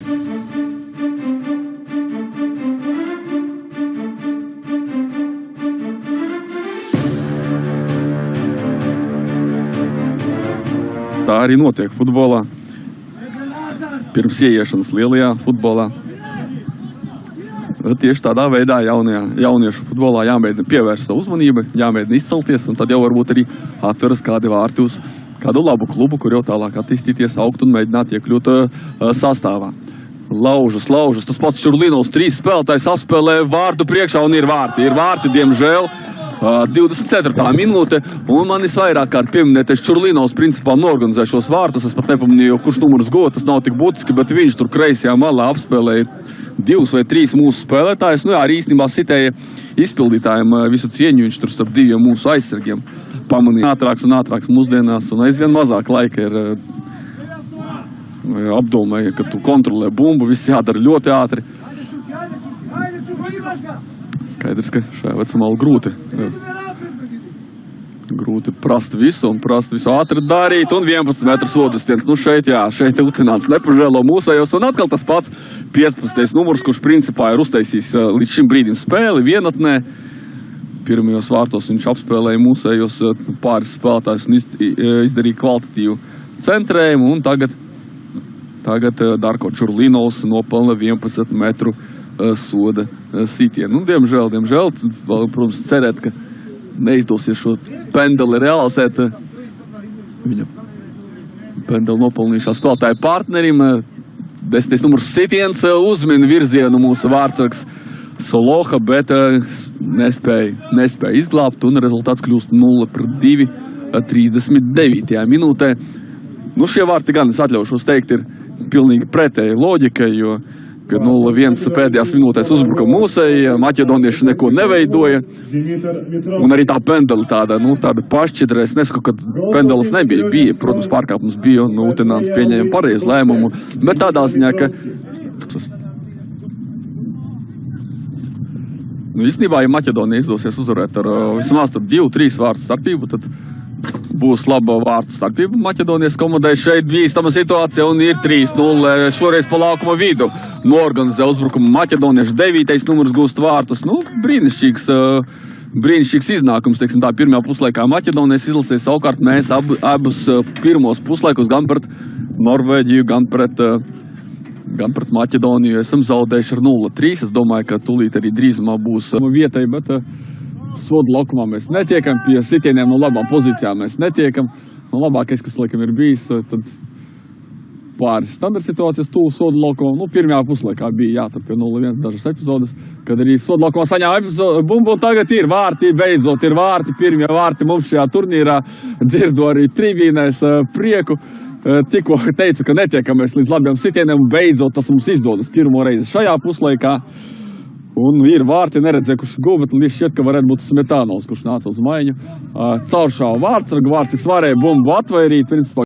Tā arī notiek futbolā. Pirms ieiešanas lielajā futbolā. Tieši tādā veidā jauniešu futbolā jāmēģina pievērst savu uzmanību, jāmēģina izcelties, un tad jau varbūt arī atveras kādi vārti uz kādu labu klubu, kur jau tālāk attīstīties, augt un mēģināt iekļūt sastāvā. Laužas, tas pats Čurlinovs, 3 spēlētājs apspēlē vārtu priekšā un ir vārti, diemžēl. 24. minūte, un man vairāk kārt pieminēties Čurlinovs principā norganizē šos vārtus. Es pat nepamanīju, kurš numurs go, tas nav tik būtiski, bet viņš tur kreisajā malā apspēlēja 2 vai 3 mūsu spēlētājus. Nu jā, arī īstenībā sitēja izpildītājiem visu cieņu, viņš tur starp 2 mūsu aizsargiem pamanīja. Ātrāks mūsdienās, un aizvien mazāk laika ir apdomēja, ka tu kontrolē bumbu, viss jādara ļoti ātri. Skaidrs, ka šajā vecumā grūti prast visu ātri darīt, un 11 metru sodastiens. Nu šeit Utināns nepažēlo mūsējos, un atkal tas pats 15. numurs, kurš principā ir uztaisījis līdz šim brīdim spēli vienatnē. Pirmajos vārtos viņš apspēlēja mūsējos pāris spēlētājus un izdarīja kvalitatīvu centrējumu, un tagad Darko Čurlinovs nopelna 11 metru soda sitienu. Nu, diemžēl, protams, cerēt, ka neizdosies šo pendeli realizēt. Viņa pendeli nopelnījušā spēlētāja partnerim. 10. numurs sitiens uzmina virzienu mūsu vārtsargs Soloha, bet nespēja izglābt, un rezultāts kļūst 0-2 39. minūtē. Nu, šie vārti gan, es atļaušos teikt, ir pilnīgi pretēji loģikai, jo kad 0-1 pēdējās minūtēs uzbruka mūsēji, maķedonieši neko neveidoja, un arī tā pendeli tāda pašķidra. Es nesaku, ka pendelis bija, protams, pārkāpums bija, un Utināns pieņēma pareizu lēmumu, bet tādā ziņā, ka īstenībā, ja Maķedonija izdosies uzvarēt ar vismaz 2-3 vārtu starpību, tad būs laba vārtu starpība Maķedonijas komandai. Šeit bīstama situācija un ir 3-0. Šoreiz pa laukuma vidu norganizē uzbrukumu Maķedonieši. 9. numurs gūst vārtus. Nu, brīnišķīgs iznākums, teiksim tā, pirmajā puslaikā Maķedonijas izlasīja. Savukārt mēs abus pirmos puslaikos gan pret Norvēģiju, gan pret Maķedoniju esam zaudējuši ar 0-3. Es domāju, ka tūlīt arī drīzumā būs vietai, bet sodu laukumā mēs netiekam, pie sitieniem no labām pozīcijām mēs netiekam. No labākais, kas laikam ir bijis, tad pāris standarta situācijas tūlu sodu laukumā. Nu, pirmajā puslaikā bija jātur pie 0-1 dažas epizodes, kad arī sodu laukumā saņēma bumbu, un tagad ir vārti, beidzot ir vārti, pirmie vārti mums šajā turnīrā. Dzirdu arī tribīnēs prieku. Tikko teicu, ka netiekamies līdz labiem sitieniem, un beidzot tas mums izdodas pirmo reizi šajā puslaikā. Un ir vārti, neredzēju, kurš guva, bet līdz šķiet, ka varētu būt Smetānovs, kurš nāca uz maiņu. Cauršāva vārtsargu, vārtsargs varēja bumbu atvairīt, principā